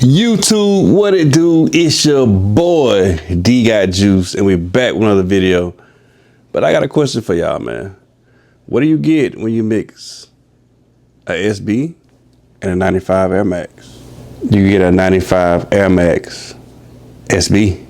YouTube, what it do? It's your boy D Got Juice, and we're back with another video. But I got a question for y'all, man. What do you get when you mix a SB and a 95 Air Max? You get a 95 Air Max SB.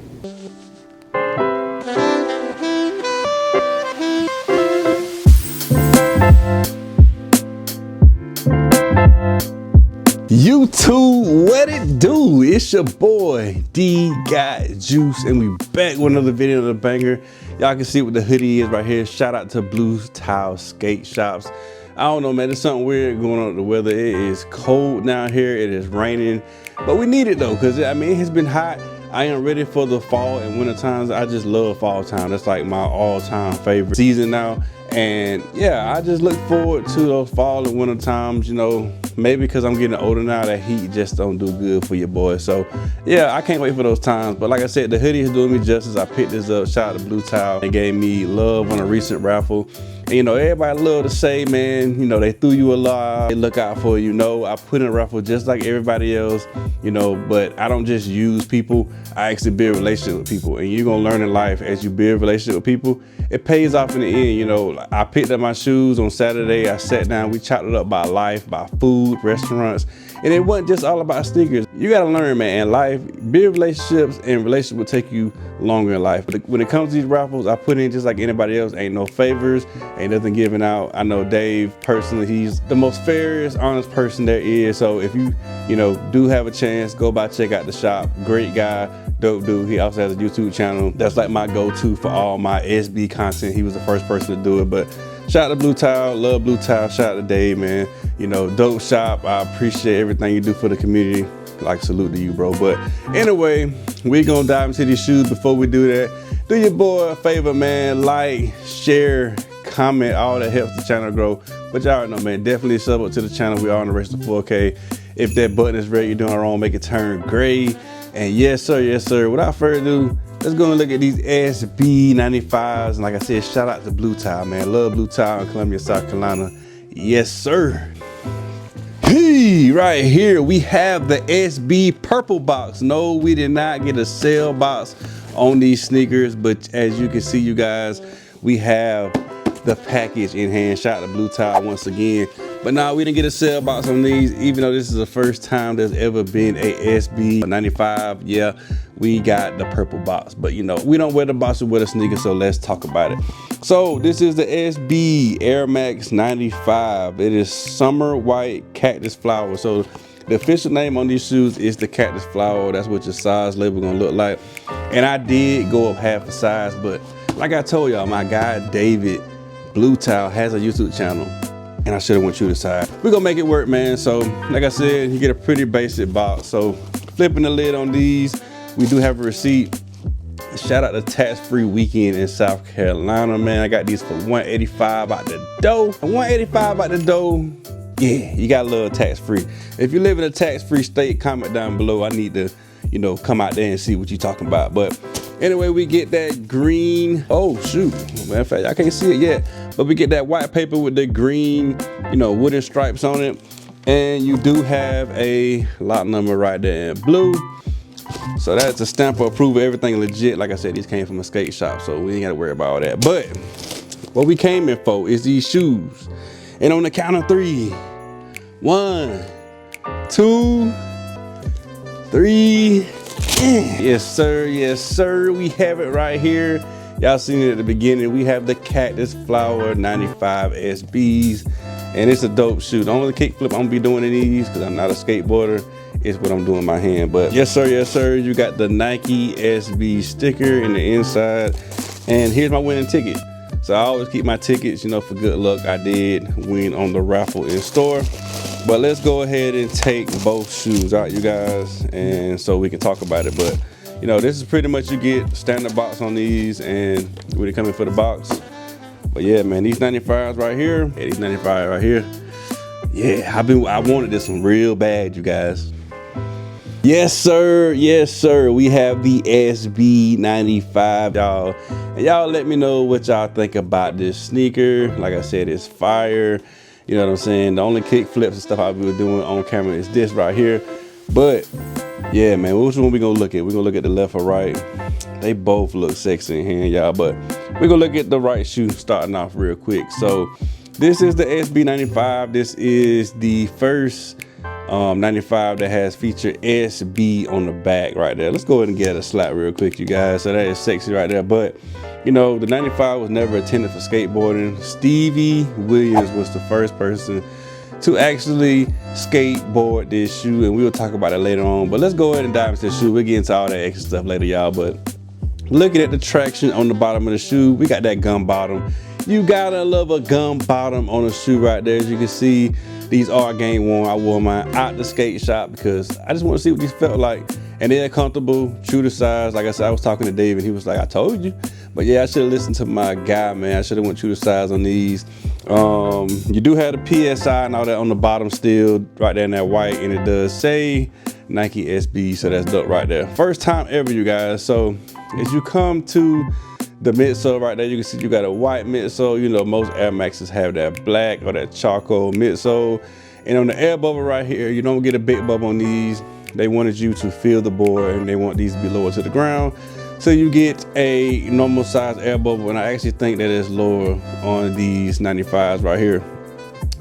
YouTube, what it do? It's your boy D Got Juice, and we back with another video of the banger. Y'all can see what the hoodie is right here. Shout out to Blue Tile Skate Shops. I don't know, man, there's something weird going on with the weather. It is cold down here, it is raining, but we need it though, because I mean, it's been hot. I am ready for the fall and winter times. I just love fall time. That's like my all-time favorite season now. And yeah, I just look forward to those fall and winter times, you know, maybe because I'm getting older now, that heat just don't do good for your boy. So yeah, I can't wait for those times. But like I said, the hoodie is doing me justice. I picked this up, shout out to Blue Tile. They gave me love on a recent raffle. And you know, everybody love to say, man, you know, they threw you a lot, they look out for you. Know, I put in a raffle just like everybody else, you know, but I don't just use people, I actually build relationships with people. And you're gonna learn in life, as you build relationships with people, it pays off in the end. You know, I picked up my shoes on Saturday, I sat down, we chopped it up by life, by food, restaurants, and it wasn't just all about sneakers. You gotta learn, man, in life, build relationships, and relationships will take you longer in life. But when it comes to these raffles, I put in just like anybody else, ain't no favors, ain't nothing given out. I know Dave personally, he's the most fairest, honest person there is. So if you know, do have a chance, go by, check out the shop. Great guy, dope dude. He also has a YouTube channel. That's like my go-to for all my SB content. He was the first person to do it. But shout out to Blue Tile, love Blue Tile. Shout out to Dave, man. You know, dope shop. I appreciate everything you do for the community. Like, salute to you, bro. But anyway, we're gonna dive into these shoes. Before we do that, do your boy a favor, man. Like, share, comment, all that helps the channel grow. But y'all know, man, definitely sub up to the channel. We are on the race to 4K. If that button is red, you're doing wrong, make it turn gray. And yes, sir, without further ado, let's go and look at these SB 95s. And like I said, shout out to Blue Tile, man. Love Blue Tile in Columbia, South Carolina. Yes, sir. Hey, right here we have the SB purple box. No, we did not get a sale box on these sneakers, but as you can see, you guys, we have the package in hand. Shout out to Blue Tile once again. But now we didn't get a sale box on these, even though this is the first time there's ever been a SB 95. Yeah, we got the purple box, but you know, we don't wear the box, we wear the sneaker, so let's talk about it. So this is the SB Air Max 95. It is summer white cactus flower. So the official name on these shoes is the cactus flower. That's what your size label gonna look like. And I did go up half a size, but like I told y'all, my guy David Blue Tile has a YouTube channel, and I should have went you to side. We're gonna make it work, man. So like I said, you get a pretty basic box. So flipping the lid on these, we do have a receipt. Shout out to tax-free weekend in South Carolina, man. I got these for $185 out the door. $185 out the door. Yeah, you got a little tax-free. If you live in a tax-free state, comment down below. I need to, you know, come out there and see what you're talking about. But anyway, we get that green. Oh shoot, matter of fact, I can't see it yet. But we get that white paper with the green, you know, wooden stripes on it. And you do have a lot number right there in blue. So that's a stamp of approval, everything legit. Like I said, these came from a skate shop, so we ain't gotta worry about all that. But what we came in for is these shoes. And on the count of 3, 1, 2, 3. Yes, sir, we have it right here. Y'all seen it at the beginning. We have the Cactus Flower 95 SBs, and it's a dope shoe. The only kickflip I'm gonna be doing in these, because I'm not a skateboarder, is what I'm doing in my hand. But yes, sir, you got the Nike SB sticker in the inside, and here's my winning ticket. So I always keep my tickets, you know, for good luck. I did win on the raffle in store. But let's go ahead and take both shoes out, you guys, and so we can talk about it. But you know, this is pretty much, you get standard box on these, and when they come in for the box. But yeah, man, these 95s right here, yeah, these 95 right here, yeah, I wanted this one real bad, you guys. Yes, sir, we have the SB 95, y'all. And y'all let me know what y'all think about this sneaker. Like I said, it's fire. You know what I'm saying? The only kick flips and stuff I've been doing on camera is this right here. But Yeah, man, which one we gonna look at? We're gonna look at the left or right. They both look sexy in hand, y'all, but we're gonna look at the right shoe starting off real quick. So this is the SB95. This is the first 95 that has featured SB on the back right there. Let's go ahead and get a slap real quick, you guys. So that is sexy right there. But you know, the 95 was never intended for skateboarding. Stevie Williams was the first person to actually skateboard this shoe, and we'll talk about it later on. But let's go ahead and dive into the shoe. We'll get into all that extra stuff later, y'all. But looking at the traction on the bottom of the shoe, we got that gum bottom. You gotta love a gum bottom on a shoe right there. As you can see, these are game worn. I wore mine out the skate shop because I just want to see what these felt like. And they're comfortable, true to size. Like I said, I was talking to Dave and he was like, I told you. But yeah, I should have listened to my guy, man. I should have went true to size on these. You do have the PSI and all that on the bottom still, right there in that white. And it does say Nike SB, so that's dope right there. First time ever, you guys. So as you come to the midsole right there, you can see you got a white midsole. You know, most Air Maxes have that black or that charcoal midsole. And on the air bubble right here, you don't get a big bubble on these. They wanted you to feel the board and they want these to be lower to the ground. So you get a normal size air bubble, and I actually think that it's lower on these 95s right here.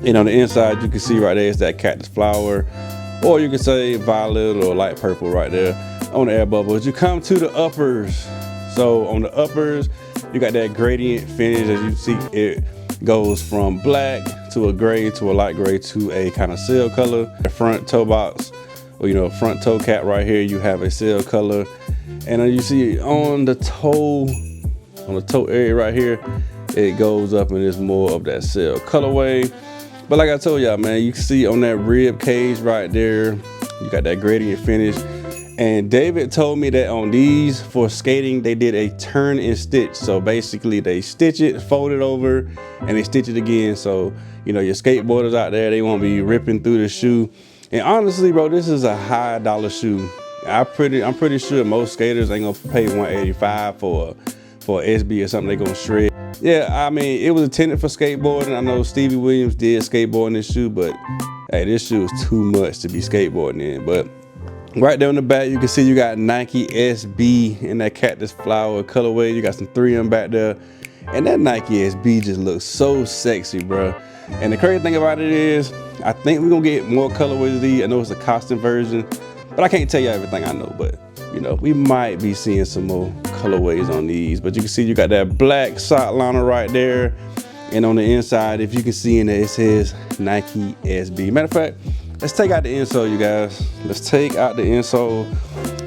And on the inside, you can see right there, it's that cactus flower, or you can say violet or light purple right there on the air bubble. As you come to the uppers, so on the uppers, you got that gradient finish. As you see, it goes from black to a gray to a light gray to a kind of sail color. The front toe box, or you know, front toe cap right here, you have a sail color. And you see on the toe area right here, it goes up and it's more of that sail colorway. But like I told y'all, man, you can see on that rib cage right there, you got that gradient finish. And David told me that on these for skating, they did a turn and stitch. So basically they stitch it, fold it over, and they stitch it again. So, you know, your skateboarders out there, they won't be ripping through the shoe. And honestly, bro, this is a high dollar shoe. I'm pretty sure most skaters ain't gonna pay $185 for SB or something they gonna shred. Yeah, I mean, it was intended for skateboarding. I know Stevie Williams did skateboard in this shoe, but hey, this shoe is too much to be skateboarding in. But right there on the back, you can see you got Nike SB in that cactus flower colorway. You got some 3M back there, and that Nike SB just looks so sexy, bro. And the crazy thing about it is, I think we're gonna get more colorways of these. I know it's a custom version, but I can't tell you everything I know. But you know, we might be seeing some more colorways on these. But you can see you got that black sock liner right there, and on the inside, if you can see in there, it says Nike SB. Matter of fact, let's take out the insole, you guys. Let's take out the insole.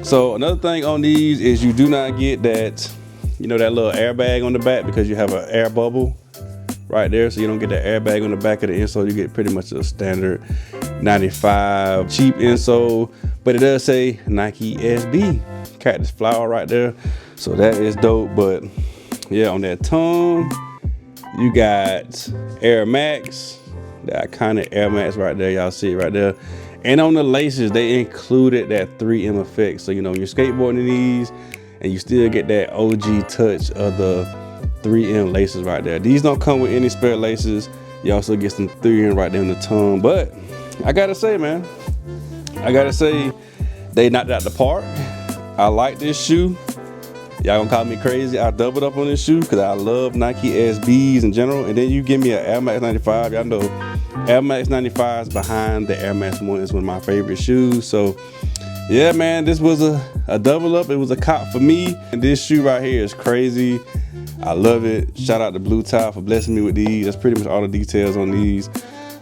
So another thing on these is you do not get that, you know, that little airbag on the back because you have an air bubble right there. So you don't get that airbag on the back of the insole. You get pretty much a standard 95 cheap insole, but it does say Nike SB, cactus flower right there. So that is dope. But yeah, on that tongue, you got Air Max, that kind of Air Max right there. Y'all see it right there. And on the laces, they included that 3M effect. So, you know, you're skateboarding these and you still get that OG touch of the 3M laces right there. These don't come with any spare laces. You also get some 3M right there in the tongue. But I gotta say, man, they knocked out the park. I like this shoe. Y'all gonna call me crazy. I doubled up on this shoe because I love Nike SBs in general. And then you give me an Air Max 95. Y'all know Air Max 95s behind the Air Max 1 is one of my favorite shoes. So yeah, man, this was a double up. It was a cop for me. And this shoe right here is crazy. I love it. Shout out to Blue Tile for blessing me with these. That's pretty much all the details on these.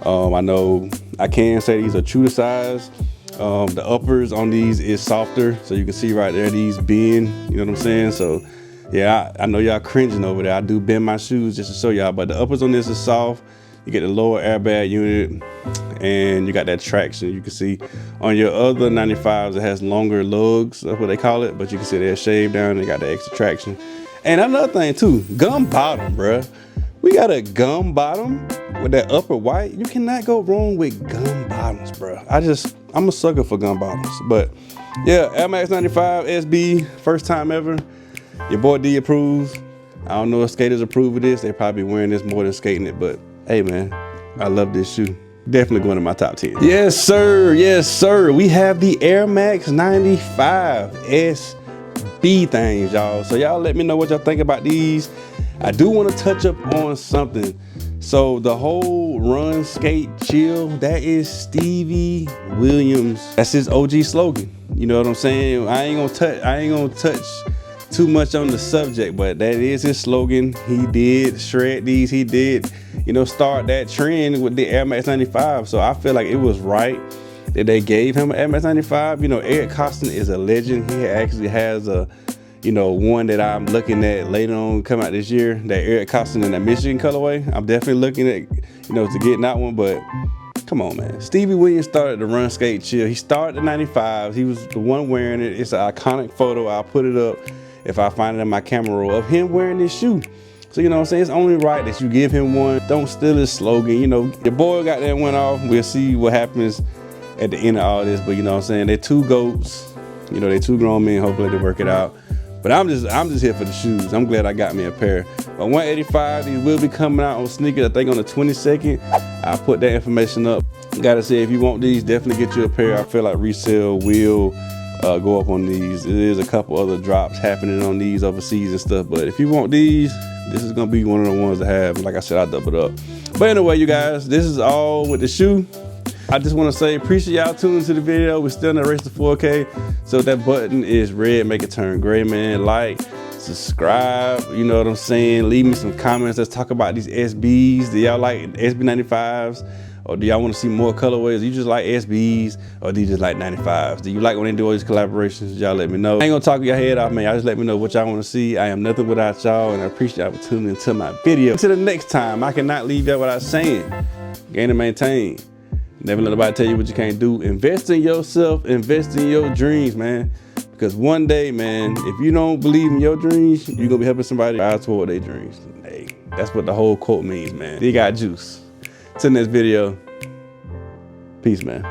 I know I can say these are true to size. The uppers on these is softer, so you can see right there these bend, you know what I'm saying? So yeah, I know y'all cringing over there. I do bend my shoes just to show y'all, but the uppers on this is soft. You get the lower airbag unit and you got that traction. You can see on your other 95s it has longer lugs, that's what they call it, but you can see they're shaved down and they got the extra traction. And another thing too, gum bottom, bruh. We got a gum bottom with that upper white. You cannot go wrong with gum bottoms, bro. I'm a sucker for gum bottoms. But yeah, Air Max 95 SB, first time ever. Your boy D approves. I don't know if skaters approve of this. They probably wearing this more than skating it, but hey man, I love this shoe. Definitely going to my top 10. Yes, sir. Yes, sir. We have the Air Max 95 SB things, y'all. So y'all let me know what y'all think about these. I do want to touch up on something. So the whole run, skate, chill, that is Stevie Williams. That's his OG slogan. You know what I'm saying? I ain't gonna touch too much on the subject, but that is his slogan. He did shred these. He did, you know, start that trend with the Air Max 95. So I feel like it was right that they gave him an Air Max 95. You know, Eric Costin is a legend. He actually has a, you know, one that I'm looking at later on come out this year, that Eric Costin in that Michigan colorway. I'm definitely looking at, you know, to get that one, but come on, man. Stevie Williams started the run, skate, chill. He started the 95s. He was the one wearing it. It's an iconic photo. I'll put it up if I find it in my camera roll of him wearing this shoe. So, you know what I'm saying? It's only right that you give him one. Don't steal his slogan. You know, your boy got that one off. We'll see what happens at the end of all this, but you know what I'm saying? They're two goats. You know, they're two grown men. Hopefully they work it out. But I'm just here for the shoes. I'm glad I got me a pair. But 185, these will be coming out on sneakers, I think on the 22nd. I'll put that information up. Gotta say, if you want these, definitely get you a pair. I feel like resale will go up on these. There's a couple other drops happening on these overseas and stuff. But if you want these, this is gonna be one of the ones to have. Like I said, I'll double it up. But anyway, you guys, this is all with the shoe. I just want to say, appreciate y'all tuning to the video. We're still in the race to 4K. So if that button is red, make it turn gray, man. Like, subscribe, you know what I'm saying? Leave me some comments. Let's talk about these SBs. Do y'all like SB95s? Or do y'all want to see more colorways? Do you just like SBs? Or do you just like 95s? Do you like when they do all these collaborations? Y'all let me know. I ain't gonna talk your head off, man. Y'all just let me know what y'all want to see. I am nothing without y'all, and I appreciate y'all for tuning into my video. Until the next time, I cannot leave y'all without saying, gain and maintain. Never let nobody tell you what you can't do. Invest in yourself, invest in your dreams, man. Because one day, man, if you don't believe in your dreams, you're gonna be helping somebody rise toward their dreams. Hey, that's what the whole quote means, man. You got juice. Till next video. Peace, man.